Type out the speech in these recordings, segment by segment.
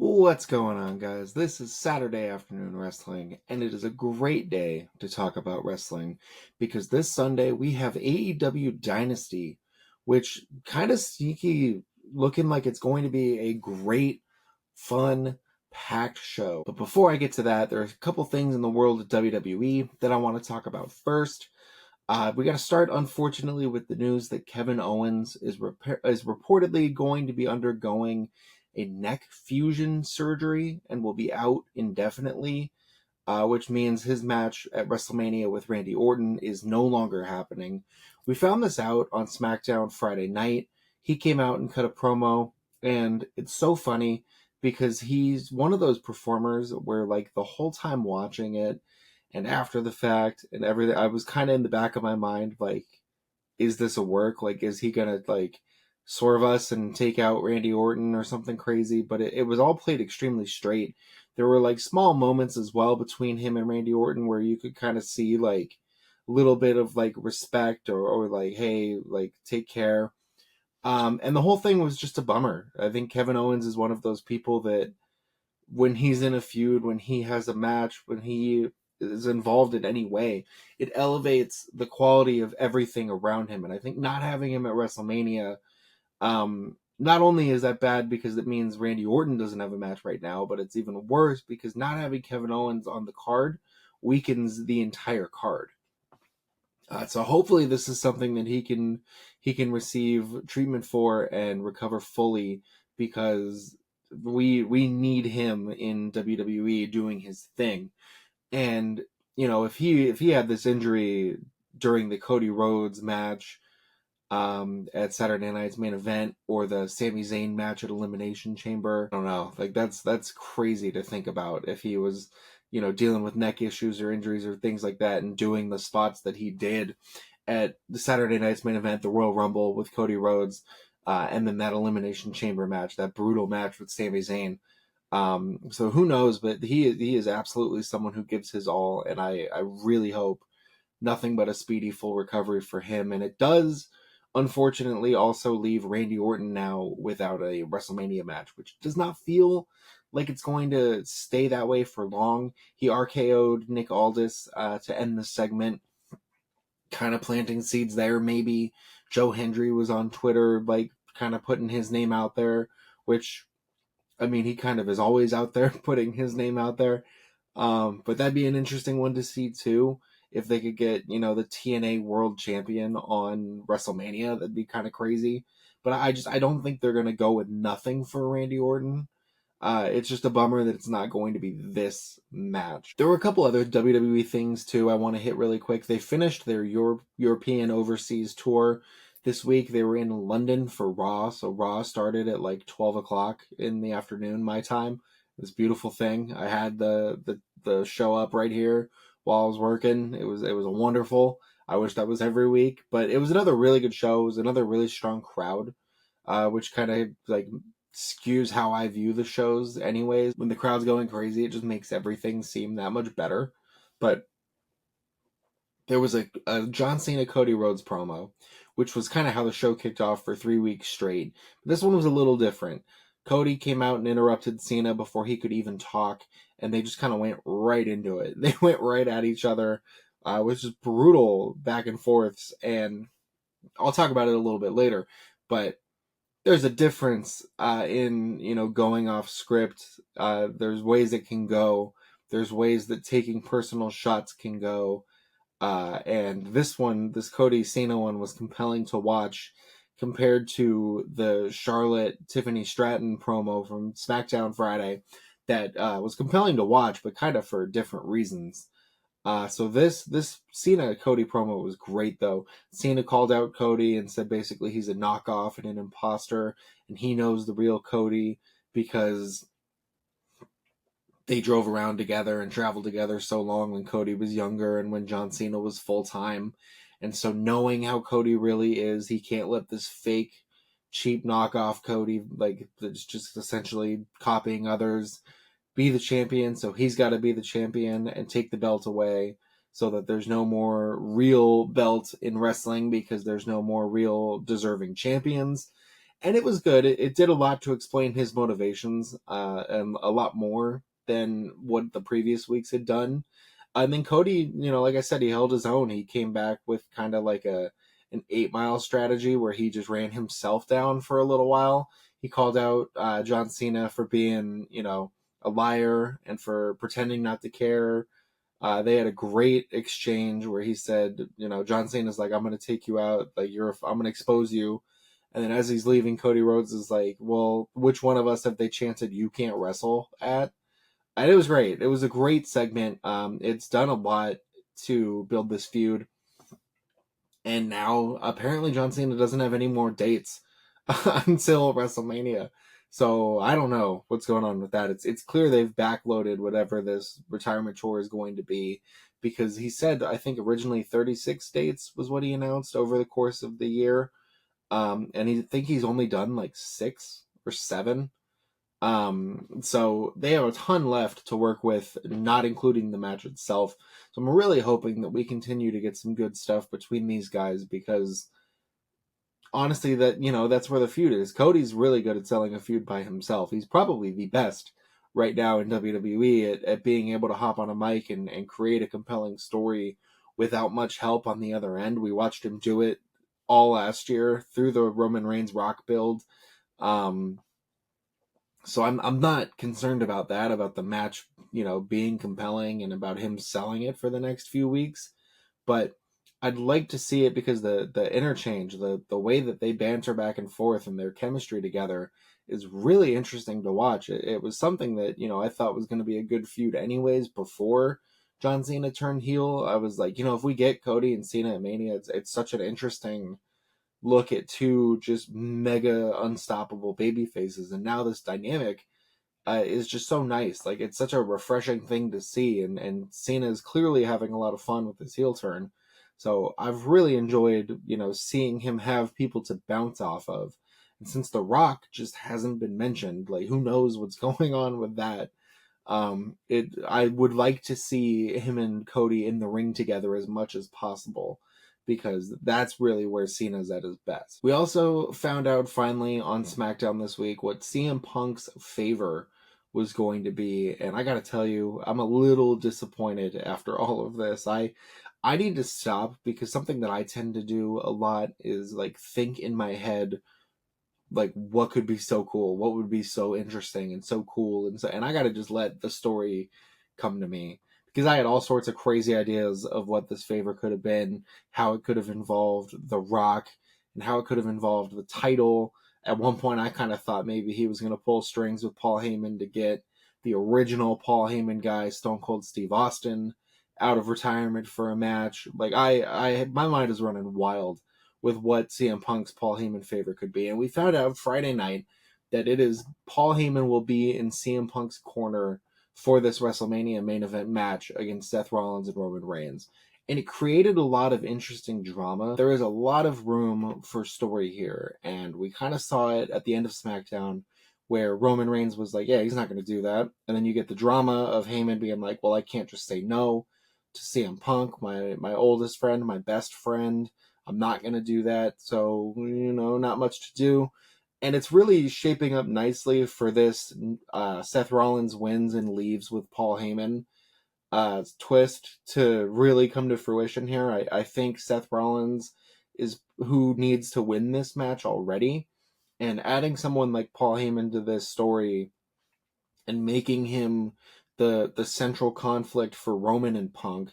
What's going on, guys? This is Saturday Afternoon Wrestling, and it is a great day to talk about wrestling because this Sunday we have AEW Dynasty, which kind of sneaky looking like it's going to be a great, fun, packed show. But before I get to that, there are a couple things in the world of WWE that I want to talk about first. We got to start, unfortunately, with the news that Kevin Owens is reportedly going to be undergoing a neck fusion surgery and will be out indefinitely, which means his match at WrestleMania with Randy Orton is no longer happening. We found this out on SmackDown Friday night. He came out and cut a promo, and it's so funny because he's one of those performers where, like, the whole time watching it, and after the fact and everything, I was kind of in the back of my mind, like, is this a work? Like, is he gonna like swerve us and take out Randy Orton or something crazy? But it was all played extremely straight. There were like small moments as well between him and Randy Orton where you could kind of see like a little bit of like respect or like, hey, like take care. And the whole thing was just a bummer. I think Kevin Owens is one of those people that when he's in a feud, when he has a match, when he is involved in any way, it elevates the quality of everything around him. And I think not having him at WrestleMania, not only is that bad because it means Randy Orton doesn't have a match right now, but it's even worse because not having Kevin Owens on the card weakens the entire card. So hopefully this is something that he can receive treatment for and recover fully because we need him in WWE doing his thing. And if he had this injury during the Cody Rhodes match at Saturday Night's Main Event or the Sami Zayn match at Elimination Chamber, I don't know, like that's crazy to think about if he was dealing with neck issues or injuries or things like that and doing the spots that he did at the Saturday Night's Main Event, the Royal Rumble with Cody Rhodes, and then that Elimination Chamber match, that brutal match with Sami Zayn. So who knows, but he is absolutely someone who gives his all, and I really hope nothing but a speedy full recovery for him. And it does unfortunately also leave Randy Orton now without a WrestleMania match, which does not feel like it's going to stay that way for long. He RKO'd Nick Aldis to end the segment, kind of planting seeds there. Maybe Joe Hendry was on Twitter, like kind of putting his name out there, which I mean, he kind of is always out there putting his name out there. But that'd be an interesting one to see too. If they could get, the TNA World Champion on WrestleMania, that'd be kind of crazy. But I don't think they're gonna go with nothing for Randy Orton. It's just a bummer that it's not going to be this match. There were a couple other WWE things too I want to hit really quick. They finished their European overseas tour this week. They were in London for Raw, so Raw started at like 12 o'clock in the afternoon, my time. This beautiful thing. I had the show up right here while I was working. It was wonderful. I wish that was every week, but it was another really good show. It was another really strong crowd, which kind of like skews how I view the shows anyways. When the crowd's going crazy, it just makes everything seem that much better. But there was a John Cena Cody Rhodes promo, which was kind of how the show kicked off for 3 weeks straight. But this one was a little different. Cody came out and interrupted Cena before he could even talk, and they just kind of went right into it. They went right at each other, which is brutal back and forths, and I'll talk about it a little bit later. But there's a difference in going off script. There's ways it can go. There's ways that taking personal shots can go. And this Cody Cena one was compelling to watch compared to the Charlotte Tiffany Stratton promo from SmackDown Friday that was compelling to watch, but kind of for different reasons. So this Cena Cody promo was great though. Cena called out Cody and said basically he's a knockoff and an imposter, and he knows the real Cody because they drove around together and traveled together so long when Cody was younger and when John Cena was full time. And so knowing how Cody really is, he can't let this fake, cheap knockoff Cody, like that's just essentially copying others, be the champion. So he's got to be the champion and take the belt away so that there's no more real belt in wrestling because there's no more real deserving champions. And it was good. It did a lot to explain his motivations, and a lot more than what the previous weeks had done. And then Cody, like I said, he held his own. He came back with kind of like an 8 mile strategy where he just ran himself down for a little while. He called out John Cena for being, a liar and for pretending not to care. They had a great exchange where he said, John Cena's like, I'm going to take you out. Like, I'm going to expose you. And then as he's leaving, Cody Rhodes is like, well, which one of us have they chanted you can't wrestle at? And it was great. It was a great segment. It's done a lot to build this feud. And now, apparently, John Cena doesn't have any more dates until WrestleMania. So I don't know what's going on with that. It's clear they've backloaded whatever this retirement tour is going to be, because he said, I think originally 36 dates was what he announced over the course of the year. And I think he's only done like 6 or 7. So they have a ton left to work with, not including the match itself. So I'm really hoping that we continue to get some good stuff between these guys, because honestly, that's where the feud is. Cody's really good at selling a feud by himself. He's probably the best right now in WWE at being able to hop on a mic and create a compelling story without much help on the other end. We watched him do it all last year through the Roman Reigns Rock build. So I'm not concerned about that, about the match, being compelling and about him selling it for the next few weeks. But I'd like to see it because the interchange, the way that they banter back and forth and their chemistry together is really interesting to watch. It was something that, I thought was going to be a good feud anyways before John Cena turned heel. I was like, if we get Cody and Cena at Mania, it's such an interesting look at two just mega unstoppable baby faces. And now this dynamic is just so nice. Like, it's such a refreshing thing to see. And Cena is clearly having a lot of fun with his heel turn. So I've really enjoyed, seeing him have people to bounce off of. And since The Rock just hasn't been mentioned, like, who knows what's going on with that? I would like to see him and Cody in the ring together as much as possible, because that's really where Cena's at his best. We also found out finally on SmackDown this week what CM Punk's favor was going to be, and I gotta tell you, I'm a little disappointed after all of this. I need to stop, because something that I tend to do a lot is like think in my head, like, what could be so cool, what would be so interesting and so cool, and I gotta just let the story come to me, because I had all sorts of crazy ideas of what this favor could have been, how it could have involved The Rock, and how it could have involved the title. At one point, I kind of thought maybe he was going to pull strings with Paul Heyman to get the original Paul Heyman guy, Stone Cold Steve Austin, out of retirement for a match. Like, my mind is running wild with what CM Punk's Paul Heyman favor could be. And we found out Friday night that it is Paul Heyman will be in CM Punk's corner for this WrestleMania main event match against Seth Rollins and Roman Reigns. And it created a lot of interesting drama. There is a lot of room for story here. And we kind of saw it at the end of SmackDown, where Roman Reigns was like, yeah, he's not going to do that. And then you get the drama of Heyman being like, well, I can't just say no to CM Punk, my oldest friend, my best friend. I'm not going to do that. So, not much to do. And it's really shaping up nicely for this Seth Rollins wins and leaves with Paul Heyman twist to really come to fruition here. I think Seth Rollins is who needs to win this match already. And adding someone like Paul Heyman to this story and making him the central conflict for Roman and Punk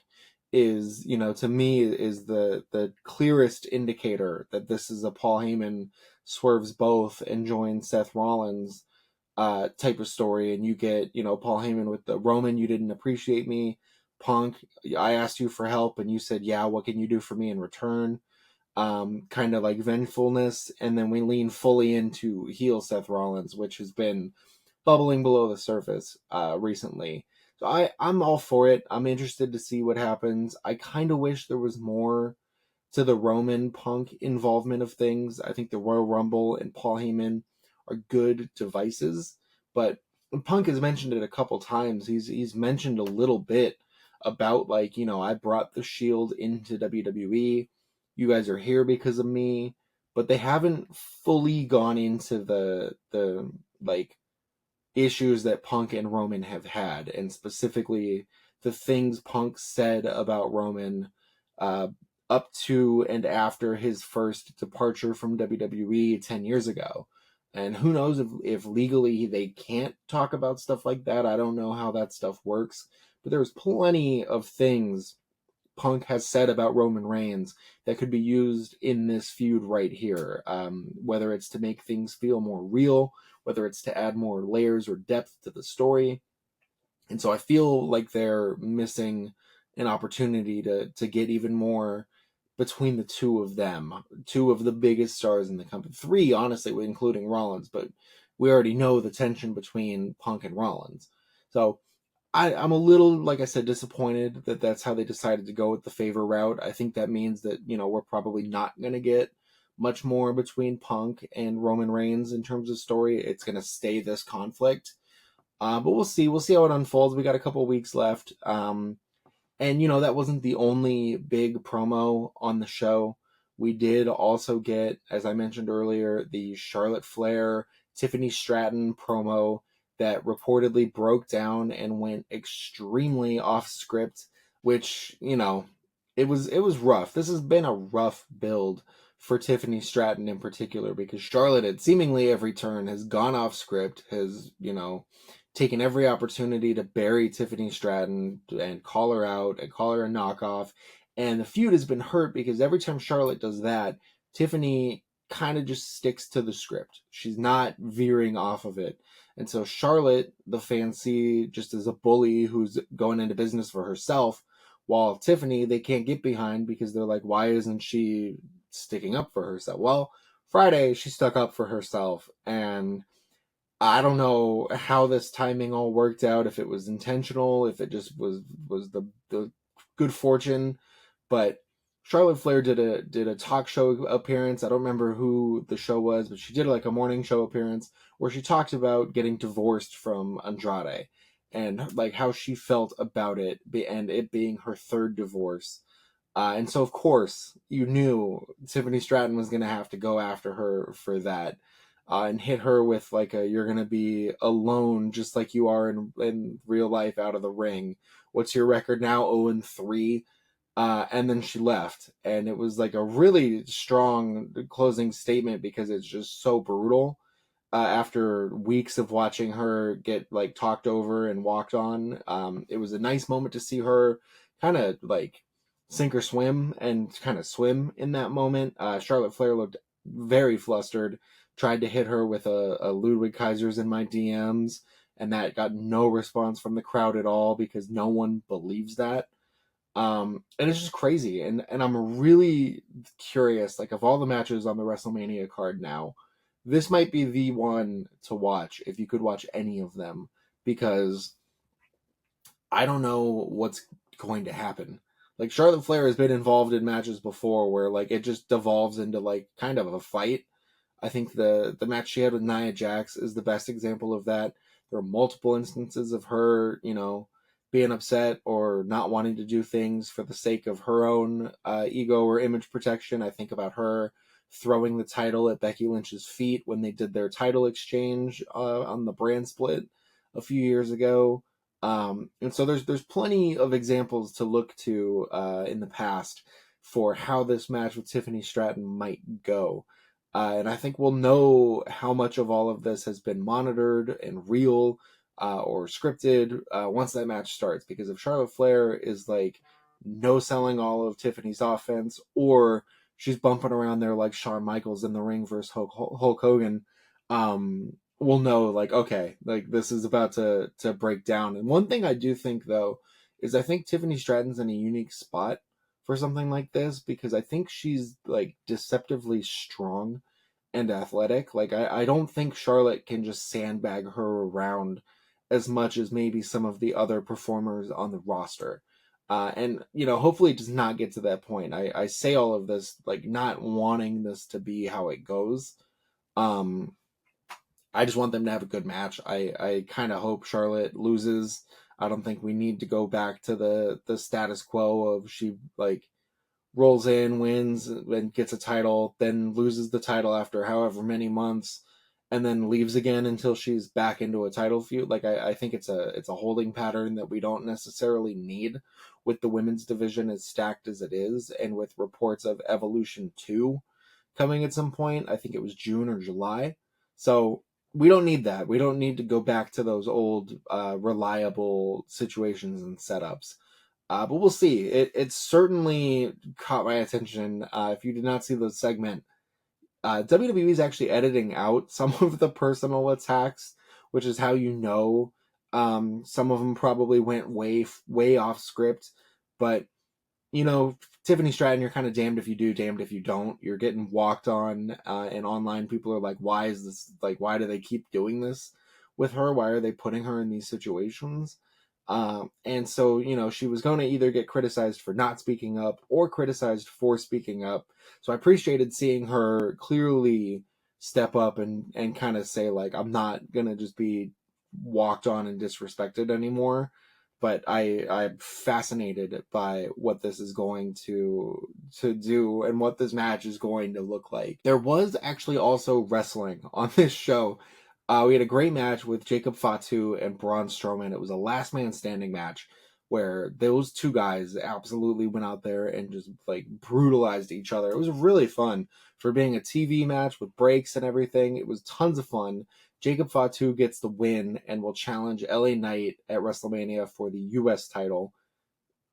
is, to me, is the clearest indicator that this is a Paul Heyman swerves both and joins Seth Rollins type of story. And you get, Paul Heyman with the Roman, you didn't appreciate me. Punk, I asked you for help and you said, yeah, what can you do for me in return? Kind of like vengefulness. And then we lean fully into heel Seth Rollins, which has been bubbling below the surface recently. So I'm all for it. I'm interested to see what happens. I kind of wish there was more to the Roman Punk involvement of things. I think the Royal Rumble and Paul Heyman are good devices, but Punk has mentioned it a couple times. He's mentioned a little bit about, like, I brought the Shield into WWE. You guys are here because of me. but they haven't fully gone into the like issues that Punk and Roman have had, and specifically the things Punk said about Roman uh, up to and after his first departure from WWE 10 years ago. And who knows if legally they can't talk about stuff like that. I don't know how that stuff works. But there's plenty of things Punk has said about Roman Reigns that could be used in this feud right here. Whether it's to make things feel more real, whether it's to add more layers or depth to the story. And so I feel like they're missing an opportunity to get even more between the two of them, two of the biggest stars in the company. Three, honestly, including Rollins, but we already know the tension between Punk and Rollins. So I'm a little, like I said, disappointed that that's how they decided to go with the favor route. I think that means that, we're probably not going to get much more between Punk and Roman Reigns in terms of story. It's going to stay this conflict. But we'll see. We'll see how it unfolds. We got a couple weeks left. And, that wasn't the only big promo on the show. We did also get, as I mentioned earlier, the Charlotte Flair, Tiffany Stratton promo that reportedly broke down and went extremely off script, which, it was rough. This has been a rough build for Tiffany Stratton in particular, because Charlotte at seemingly every turn has gone off script, has, taken every opportunity to bury Tiffany Stratton and call her out and call her a knockoff. And the feud has been hurt because every time Charlotte does that, Tiffany kind of just sticks to the script. She's not veering off of it. And so Charlotte, the fans see just as a bully who's going into business for herself, while Tiffany, they can't get behind because they're like, why isn't she sticking up for herself? Well, Friday, she stuck up for herself, and I don't know how this timing all worked out, if it was intentional, if it just was the good fortune, but Charlotte Flair did a talk show appearance. I don't remember who the show was, but she did like a morning show appearance where she talked about getting divorced from Andrade and like how she felt about it and it being her third divorce. And so of course you knew Tiffany Stratton was going to have to go after her for that. And hit her with like you're gonna be alone just like you are in real life out of the ring. What's your record now? 0-3. And then she left, and it was like a really strong closing statement because it's just so brutal. After weeks of watching her get like talked over and walked on, it was a nice moment to see her kind of like sink or swim and kind of swim in that moment. Charlotte Flair looked very flustered, tried to hit her with a Ludwig Kaiser's in my DMs, and that got no response from the crowd at all because no one believes that. And it's just crazy. And I'm really curious, like of all the matches on the WrestleMania card now, this might be the one to watch if you could watch any of them, because I don't know what's going to happen. Like Charlotte Flair has been involved in matches before where like it just devolves into like kind of a fight. I think the match she had with Nia Jax is the best example of that. There are multiple instances of her, being upset or not wanting to do things for the sake of her own ego or image protection. I think about her throwing the title at Becky Lynch's feet when they did their title exchange on the brand split a few years ago. And so there's plenty of examples to look to in the past for how this match with Tiffany Stratton might go. And I think we'll know how much of all of this has been monitored and real or scripted once that match starts. Because if Charlotte Flair is like no selling all of Tiffany's offense, or she's bumping around there like Shawn Michaels in the ring versus Hulk Hogan, we'll know like, okay, like this is about to break down. And one thing I do think though is I think Tiffany Stratton's in a unique spot for something like this, because I think she's like deceptively strong and athletic. Like I don't think Charlotte can just sandbag her around as much as maybe some of the other performers on the roster. And hopefully it does not get to that point. I say all of this like not wanting this to be how it goes. I just want them to have a good match. I kind of hope Charlotte loses. I don't think we need to go back to the status quo of she like rolls in, wins, and gets a title, then loses the title after however many months, and then leaves again until she's back into a title feud. Like I think it's a holding pattern that we don't necessarily need with the women's division as stacked as it is, and with reports of Evolution 2 coming at some point. I think it was June or July. So we don't need that. We don't need to go back to those old reliable situations and setups. But we'll see. It certainly caught my attention. If you did not see the segment, WWE is actually editing out some of the personal attacks, which is how you know some of them probably went way off script. But you know, Tiffany Stratton, you're kind of damned if you do, damned if you don't. You're getting walked on, and online people are like, why is this, like, why do they keep doing this with her? Why are they putting her in these situations? And so, you know, she was going to either get criticized for not speaking up or criticized for speaking up. So I appreciated seeing her clearly step up and kind of say, like, I'm not going to just be walked on and disrespected anymore. But I'm fascinated by what this is going to do and what this match is going to look like. There was actually also wrestling on this show. We had a great match with Jacob Fatu and Braun Strowman. It was a last man standing match where those two guys absolutely went out there and just like brutalized each other. It was really fun for being a TV match with breaks and everything. It was tons of fun. Jacob Fatu gets the win and will challenge LA Knight at WrestleMania for the US title.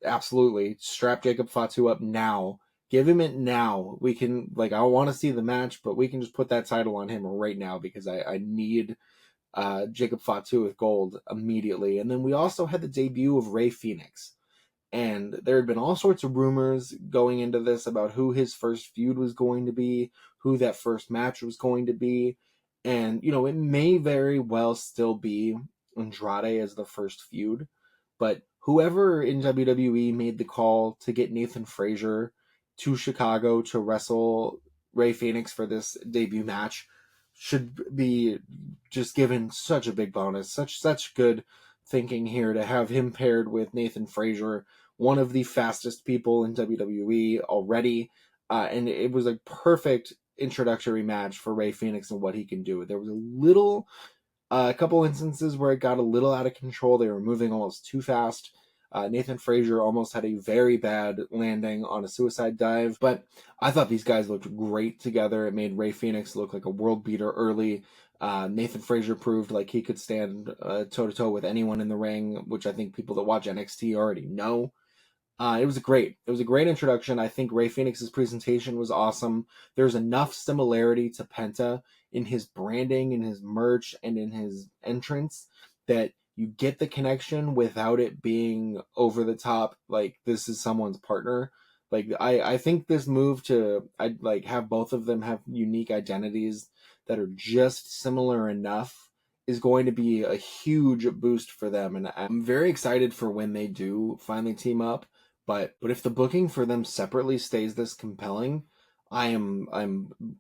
Absolutely. Strap Jacob Fatu up now. Give him it now. We can, like, I want to see the match, but we can just put that title on him right now because I need Jacob Fatu with gold immediately. And then we also had the debut of Rey Fenix. And there had been all sorts of rumors going into this about who his first feud was going to be, who that first match was going to be. And, you know, it may very well still be Andrade as the first feud. But whoever in WWE made the call to get Nathan Frazier to Chicago to wrestle Rey Fenix for this debut match should be just given such a big bonus. Such good thinking here to have him paired with Nathan Frazier, one of the fastest people in WWE already. And it was a perfect introductory match for Rey Fenix and what he can do. There was a couple instances where it got a little out of control. They were moving almost too fast. Nathan Frazier almost had a very bad landing on a suicide dive, but I thought these guys looked great together. It made Rey Fenix look like a world beater early. Nathan Frazier proved like he could stand toe-to-toe with anyone in the ring, which I think people that watch NXT already know. It was a great introduction. I think Rey Fenix's presentation was awesome. There's enough similarity to Penta in his branding, in his merch, and in his entrance that you get the connection without it being over the top. Like this is someone's partner. Like I think this move to have both of them have unique identities that are just similar enough is going to be a huge boost for them, and I'm very excited for when they do finally team up. But if the booking for them separately stays this compelling, I'm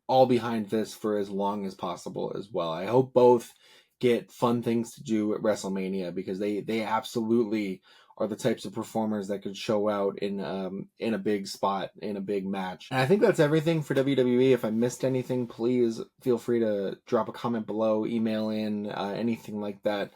all behind this for as long as possible as well. I hope both get fun things to do at WrestleMania because they absolutely are the types of performers that could show out in a big spot, in a big match. And I think that's everything for WWE. If I missed anything, please feel free to drop a comment below, email in, anything like that,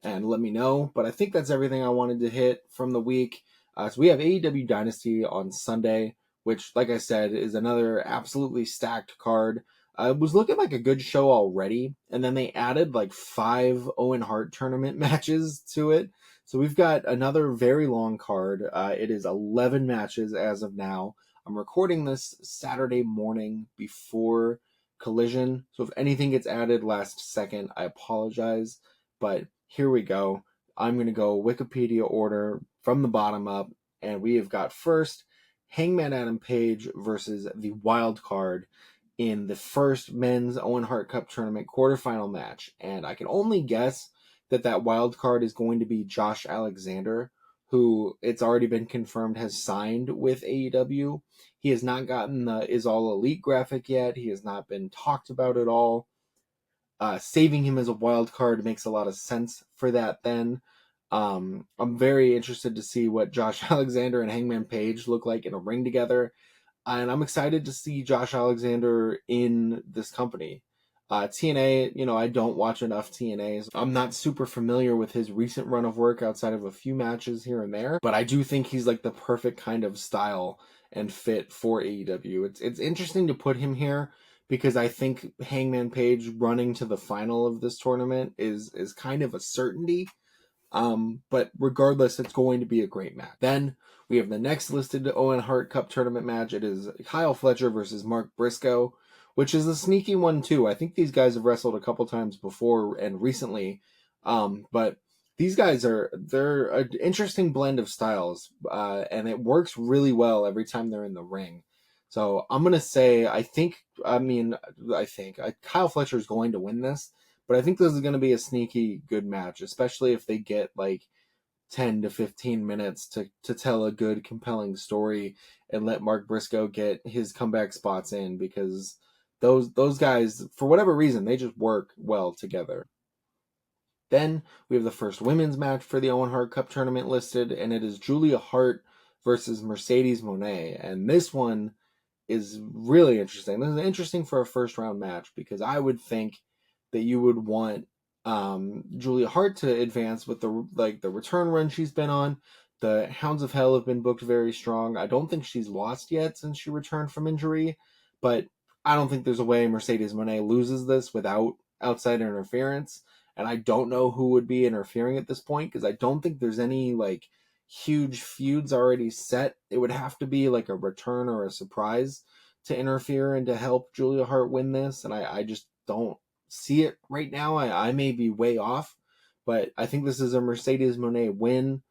and let me know. But I think that's everything I wanted to hit from the week. So we have AEW Dynasty on Sunday, which, like I said, is another absolutely stacked card. It was looking like a good show already, and then they added like 5 Owen Hart tournament matches to it. So we've got another very long card. It is 11 matches as of now. I'm recording this Saturday morning before Collision, so if anything gets added last second, I apologize, but here we go. I'm going to go Wikipedia order from the bottom up, and we have got first Hangman Adam Page versus the Wild Card in the first men's Owen Hart Cup tournament quarterfinal match. And I can only guess that wild card is going to be Josh Alexander, who it's already been confirmed has signed with AEW. He has not gotten the Is All Elite graphic yet. He has not been talked about at all. Saving him as a wild card makes a lot of sense for that then. I'm very interested to see what Josh Alexander and Hangman Page look like in a ring together. and I'm excited to see Josh Alexander in this company. TNA, I don't watch enough TNA. So I'm not super familiar with his recent run of work outside of a few matches here and there, but I do think he's like the perfect kind of style and fit for AEW. It's interesting to put him here because I think Hangman Page running to the final of this tournament is kind of a certainty. But regardless, it's going to be a great match. Then we have the next listed Owen Hart Cup tournament match. It is Kyle Fletcher versus Mark Briscoe, which is a sneaky one too. I think these guys have wrestled a couple times before and recently, but these guys they're an interesting blend of styles, and it works really well every time they're in the ring. So I'm gonna say I think Kyle Fletcher is going to win this. But I think this is going to be a sneaky good match, especially if they get like 10 to 15 minutes to tell a good, compelling story and let Mark Briscoe get his comeback spots in, because those guys, for whatever reason, they just work well together. Then we have the first women's match for the Owen Hart Cup tournament listed, and it is Julia Hart versus Mercedes Moné. And this one is really interesting. This is interesting for a first round match because I would think that you would want Julia Hart to advance with the return run she's been on. The Hounds of Hell have been booked very strong. I don't think she's lost yet since she returned from injury, but I don't think there's a way Mercedes Moné loses this without outside interference. And I don't know who would be interfering at this point because I don't think there's any like huge feuds already set. It would have to be like a return or a surprise to interfere and to help Julia Hart win this. And I just don't see it right now. I may be way off, but I think this is a Mercedes Moné win.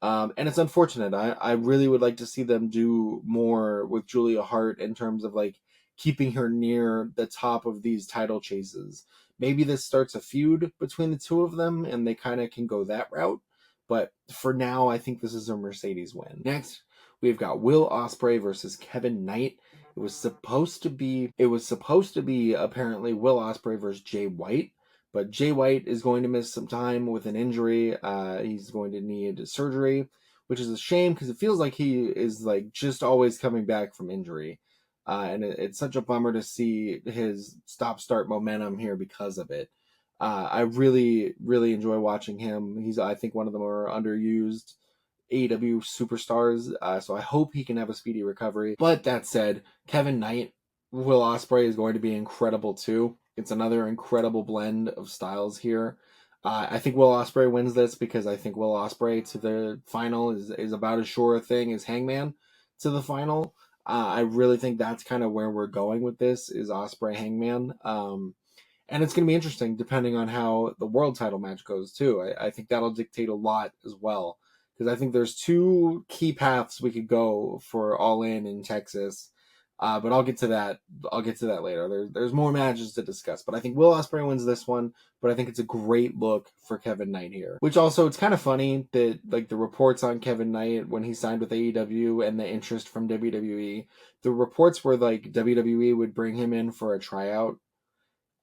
And it's unfortunate. I really would like to see them do more with Julia Hart in terms of like keeping her near the top of these title chases. Maybe this starts a feud between the two of them and they kind of can go that route. But for now, I think this is a Mercedes win. Next, we've got Will Ospreay versus Kevin Knight. It was supposed to be apparently Will Ospreay versus Jay White, but Jay White is going to miss some time with an injury. He's going to need surgery, which is a shame because it feels like he is like just always coming back from injury. And it's such a bummer to see his stop-start momentum here because of it. I really, really enjoy watching him. He's, I think, one of the more underused AEW superstars, so I hope he can have a speedy recovery. But that said, Kevin Knight, Will Ospreay is going to be incredible too. It's another incredible blend of styles here. I think Will Ospreay wins this because I think Will Ospreay to the final is about as sure a thing as Hangman to the final. I really think that's kind of where we're going with this, is Ospreay Hangman. And it's going to be interesting depending on how the world title match goes too. I think that'll dictate a lot as well. Because I think there's two key paths we could go for All In Texas. But I'll get to that. I'll get to that later. There's more matches to discuss. But I think Will Ospreay wins this one. But I think it's a great look for Kevin Knight here. Which also, it's kind of funny that like the reports on Kevin Knight when he signed with AEW and the interest from WWE, the reports were like WWE would bring him in for a tryout.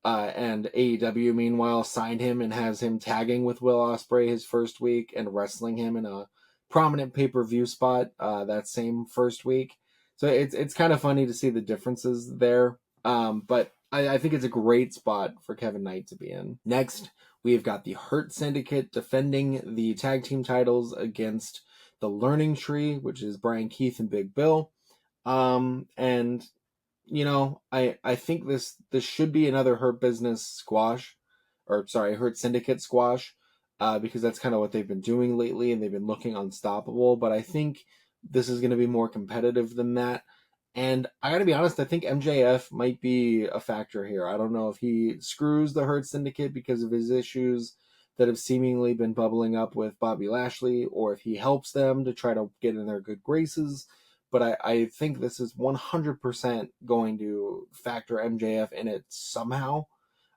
And AEW, meanwhile, signed him and has him tagging with Will Ospreay his first week and wrestling him in a prominent pay-per-view spot that same first week. So it's kind of funny to see the differences there. But I think it's a great spot for Kevin Knight to be in. Next, we've got the Hurt Syndicate defending the tag team titles against the Learning Tree, which is Brian Keith and Big Bill. And I think this should be another Hurt Syndicate squash, because that's kind of what they've been doing lately, and they've been looking unstoppable. But I think this is going to be more competitive than that. And I got to be honest, I think MJF might be a factor here. I don't know if he screws the Hurt Syndicate because of his issues that have seemingly been bubbling up with Bobby Lashley, or if he helps them to try to get in their good graces. But I think this is 100% going to factor MJF in it somehow,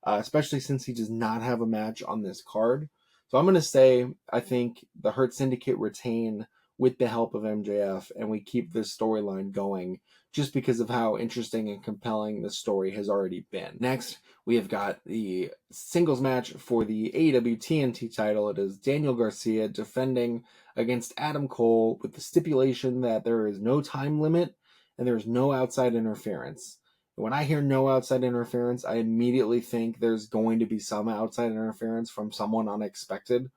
especially since he does not have a match on this card. So I'm going to say I think the Hurt Syndicate retain with the help of MJF, and we keep this storyline going just because of how interesting and compelling the story has already been. Next, we have got the singles match for the AEW TNT title. It is Daniel Garcia defending against Adam Cole with the stipulation that there is no time limit and there's no outside interference. When I hear no outside interference, I immediately think there's going to be some outside interference from someone unexpected.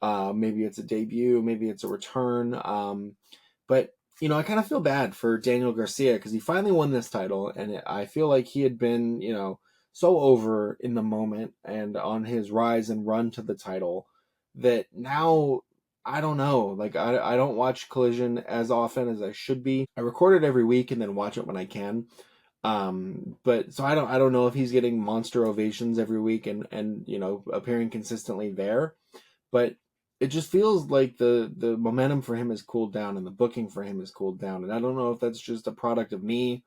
Maybe it's a debut, maybe it's a return. But I kind of feel bad for Daniel Garcia because he finally won this title, and I feel like he had been, so over in the moment and on his rise and run to the title that now I don't know. Like I don't watch Collision as often as I should be. I record it every week and then watch it when I can. But so I don't know if he's getting monster ovations every week and appearing consistently there. But it just feels like the momentum for him has cooled down and the booking for him has cooled down. And I don't know if that's just a product of me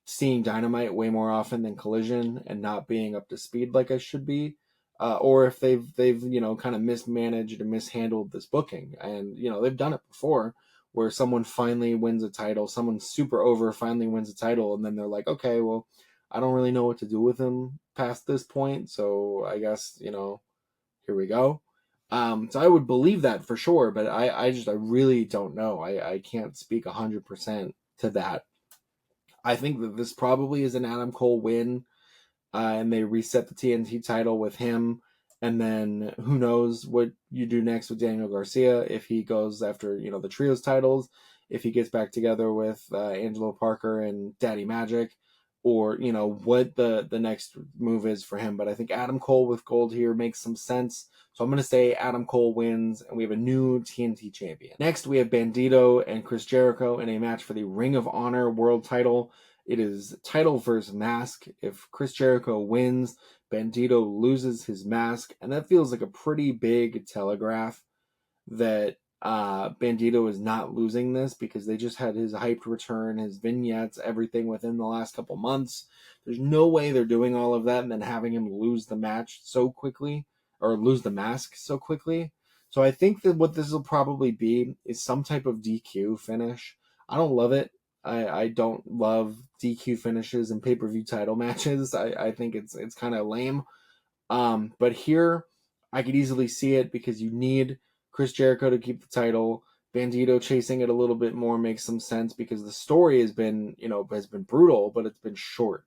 seeing Dynamite way more often than Collision and not being up to speed like I should be, or if they've kind of mismanaged and mishandled this booking. And they've done it before, where someone finally wins a title, someone super over finally wins a title, and then they're like, okay, well, I don't really know what to do with him past this point, so I guess here we go. So I would believe that for sure, but I really don't know. I can't speak 100% to that. I think that this probably is an Adam Cole win, and they reset the TNT title with him. And then who knows what you do next with Daniel Garcia if he goes after the trios titles, if he gets back together with Angelo Parker and Daddy Magic, or what the next move is for him. But I think Adam Cole with gold here makes some sense. So I'm going to say Adam Cole wins, and we have a new TNT champion. Next, we have Bandito and Chris Jericho in a match for the Ring of Honor World title. It is title versus mask. If Chris Jericho wins, Bandito loses his mask, and that feels like a pretty big telegraph that Bandito is not losing this because they just had his hyped return, his vignettes, everything within the last couple months. There's no way they're doing all of that and then having him lose the match so quickly, or lose the mask so quickly. So I think that what this will probably be is some type of DQ finish. I don't love it. I don't love DQ finishes and pay-per-view title matches. I think it's kind of lame. But here I could easily see it because you need Chris Jericho to keep the title. Bandito chasing it a little bit more makes some sense because the story has been brutal, but it's been short.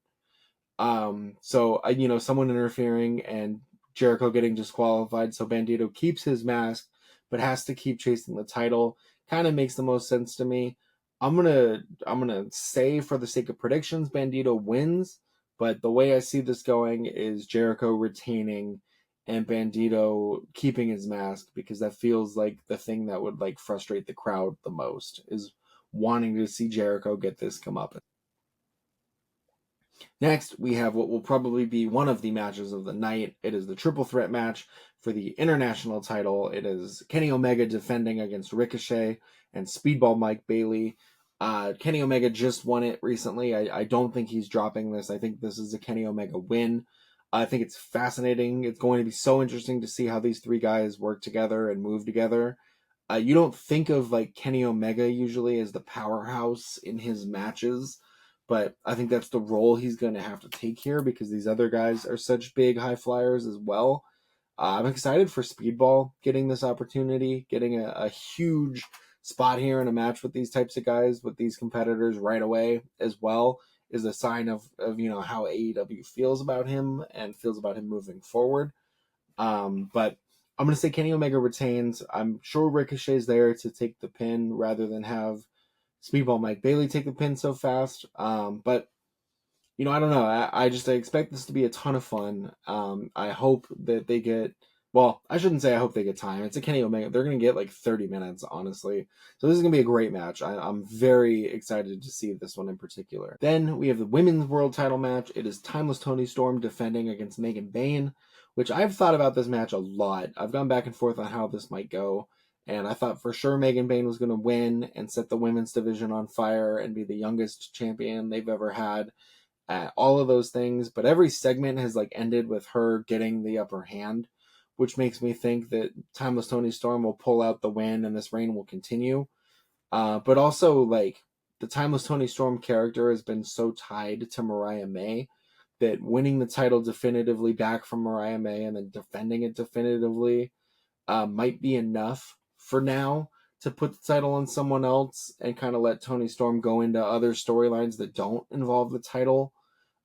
So someone interfering and Jericho getting disqualified, so Bandito keeps his mask but has to keep chasing the title. Kind of makes the most sense to me. I'm gonna say, for the sake of predictions, Bandito wins, but the way I see this going is Jericho retaining and Bandito keeping his mask, because that feels like the thing that would frustrate the crowd the most, is wanting to see Jericho get this comeuppance. Next, we have what will probably be one of the matches of the night. It is the triple threat match for the international title. It is Kenny Omega defending against Ricochet and Speedball Mike Bailey. Kenny Omega just won it recently. I don't think he's dropping this. I think this is a Kenny Omega win. I think it's fascinating. It's going to be so interesting to see how these three guys work together and move together. You don't think of Kenny Omega usually as the powerhouse in his matches, but I think that's the role he's going to have to take here because these other guys are such big high flyers as well. I'm excited for Speedball getting this opportunity, getting a huge spot here in a match with these types of guys, with these competitors right away as well, is a sign of how AEW feels about him and feels about him moving forward. But I'm going to say Kenny Omega retains. I'm sure Ricochet's there to take the pin rather than have Speedball Mike Bailey take the pin so fast. But I don't know. I expect this to be a ton of fun. I hope that they get. Well, I shouldn't say I hope they get time. It's a Kenny Omega. They're going to get 30 minutes, honestly. So this is going to be a great match. I'm very excited to see this one in particular. Then we have the Women's World title match. It is Timeless Toni Storm defending against Megan Bayne, which I've thought about this match a lot. I've gone back and forth on how this might go. And I thought for sure Megan Bayne was going to win and set the women's division on fire and be the youngest champion they've ever had. All of those things. But every segment has ended with her getting the upper hand, which makes me think that Timeless Toni Storm will pull out the win and this reign will continue. But also, the Timeless Toni Storm character has been so tied to Mariah May that winning the title definitively back from Mariah May and then defending it definitively might be enough for now to put the title on someone else and kind of let Toni Storm go into other storylines that don't involve the title,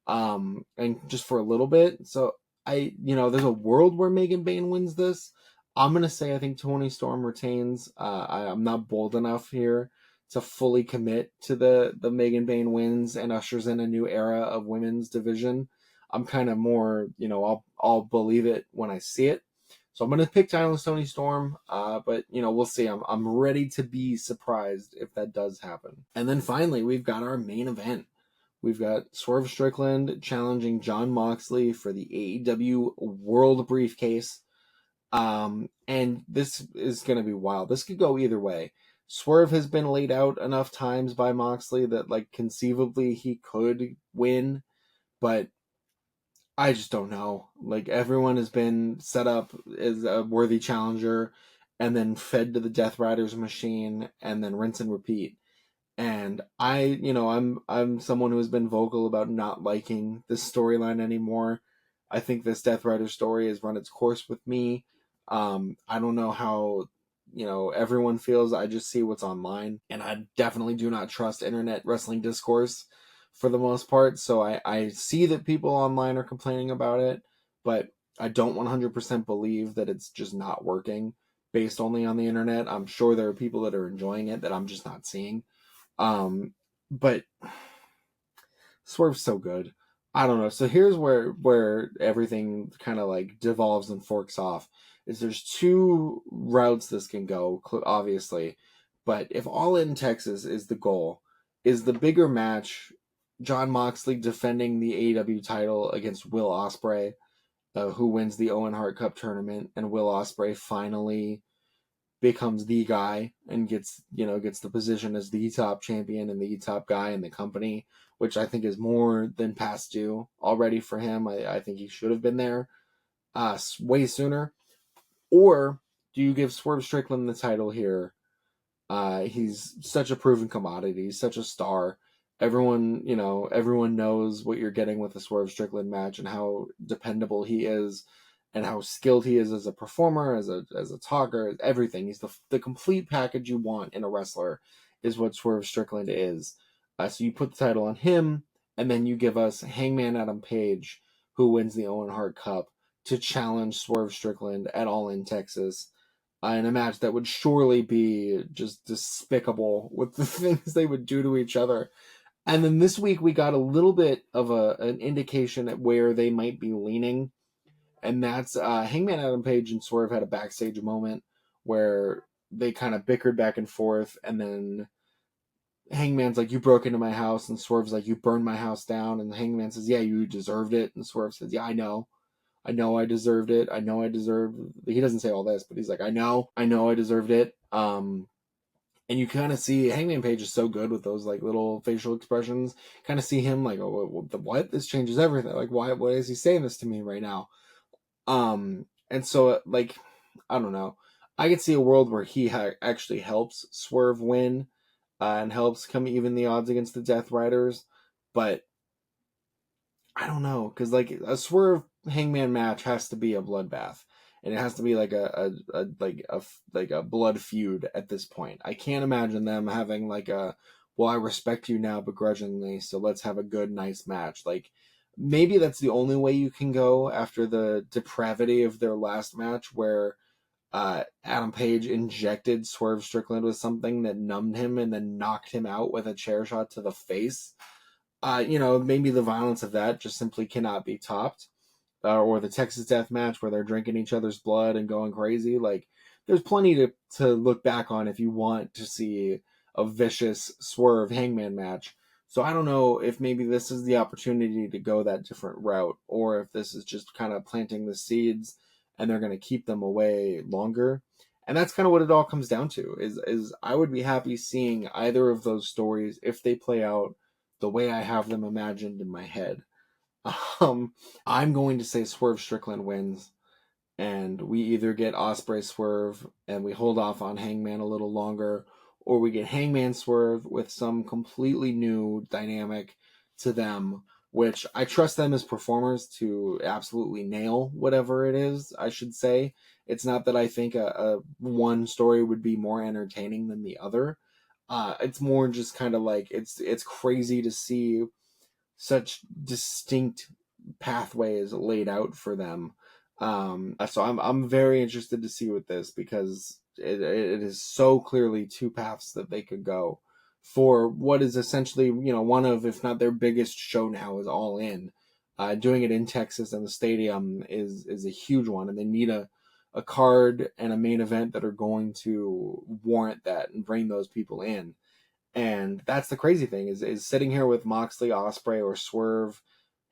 and just for a little bit. So there's a world where Megan Bayne wins this. I'm going to say I think Toni Storm retains. I'm not bold enough here to fully commit to the Megan Bayne wins and ushers in a new era of women's division. I'm kind of more, I'll believe it when I see it. So I'm going to pick Toni Storm, but, we'll see. I'm ready to be surprised if that does happen. And then finally, we've got our main event. We've got Swerve Strickland challenging Jon Moxley for the AEW World Briefcase. And this is going to be wild. This could go either way. Swerve has been laid out enough times by Moxley that, conceivably he could win, but I just don't know. Everyone has been set up as a worthy challenger and then fed to the Death Riders machine and then rinse and repeat. And I'm someone who has been vocal about not liking this storyline anymore. I think this Death Rider story has run its course with me. I don't know how, everyone feels. I just see what's online. And I definitely do not trust internet wrestling discourse for the most part. So I see that people online are complaining about it, but I don't 100% believe that it's just not working based only on the internet. I'm sure there are people that are enjoying it that I'm just not seeing. But Swerve's so good. I don't know. So here's where everything kind of devolves and forks off. Is there's two routes this can go, obviously. But if All In Texas is the goal, is the bigger match Jon Moxley defending the AEW title against Will Ospreay, who wins the Owen Hart Cup tournament, and Will Ospreay finally becomes the guy and gets the position as the top champion and the top guy in the company, which I think is more than past due already for him. I think he should have been there way sooner. Or do you give Swerve Strickland the title here? He's such a proven commodity. He's such a star. Everyone knows what you're getting with the Swerve Strickland match and how dependable he is and how skilled he is as a performer, as a talker, everything. He's the complete package you want in a wrestler is what Swerve Strickland is. So you put the title on him, and then you give us Hangman Adam Page, who wins the Owen Hart Cup, to challenge Swerve Strickland at All In Texas in a match that would surely be just despicable with the things they would do to each other. And then this week we got a little bit of an indication at where they might be leaning. And that's Hangman Adam Page and Swerve had a backstage moment where they kind of bickered back and forth. And then Hangman's like, you broke into my house. And Swerve's like, you burned my house down. And Hangman says, yeah, you deserved it. And Swerve says, yeah, I know I deserved it. He doesn't say all this, but he's like, I know I deserved it. And you kind of see Hangman Page is so good with those little facial expressions. Kind of see him like, oh, what? This changes everything. Why is he saying this to me right now? And so I don't know. I could see a world where he actually helps Swerve win, and helps come even the odds against the Death Riders, but I don't know, because a Swerve Hangman match has to be a bloodbath, and it has to be a blood feud at this point. I can't imagine them having well, I respect you now begrudgingly, so let's have a good, nice match. Maybe that's the only way you can go after the depravity of their last match, where Adam Page injected Swerve Strickland with something that numbed him and then knocked him out with a chair shot to the face. Maybe the violence of that just simply cannot be topped. Or the Texas Death Match where they're drinking each other's blood and going crazy. There's plenty to look back on if you want to see a vicious Swerve Hangman match. So I don't know if maybe this is the opportunity to go that different route, or if this is just kind of planting the seeds and they're going to keep them away longer. And that's kind of what it all comes down to, is I would be happy seeing either of those stories if they play out the way I have them imagined in my head. I'm going to say Swerve Strickland wins, and we either get Ospreay Swerve and we hold off on Hangman a little longer, or we get Hangman Swerve with some completely new dynamic to them which I trust them as performers to absolutely nail whatever it is, I should say. It's not that I think a one story would be more entertaining than the other. It's more just kind of like it's crazy to see such distinct pathways laid out for them. So I'm very interested to see with this, because it is so clearly two paths that they could go for what is essentially, one of, if not their biggest show now, is All In. Doing it in Texas and the stadium is a huge one, and they need a card and a main event that are going to warrant that and bring those people in. And that's the crazy thing is sitting here with Moxley, Ospreay, or Swerve,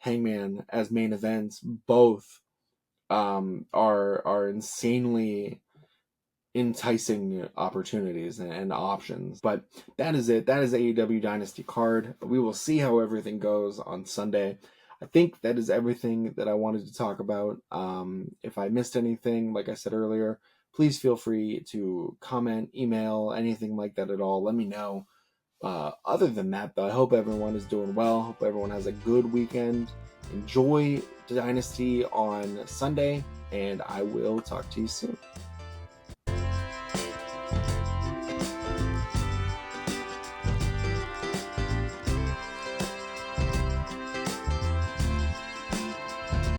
Hangman as main events. Both are insanely enticing opportunities and options. But that is it. That is AEW Dynasty card. We will see how everything goes on Sunday. I think that is everything that I wanted to talk about. If I missed anything, like I said earlier, please feel free to comment, email, anything like that at all. Let me know. Other than that, though, I hope everyone is doing well. Hope everyone has a good weekend. Enjoy Dynasty on Sunday, and I will talk to you soon.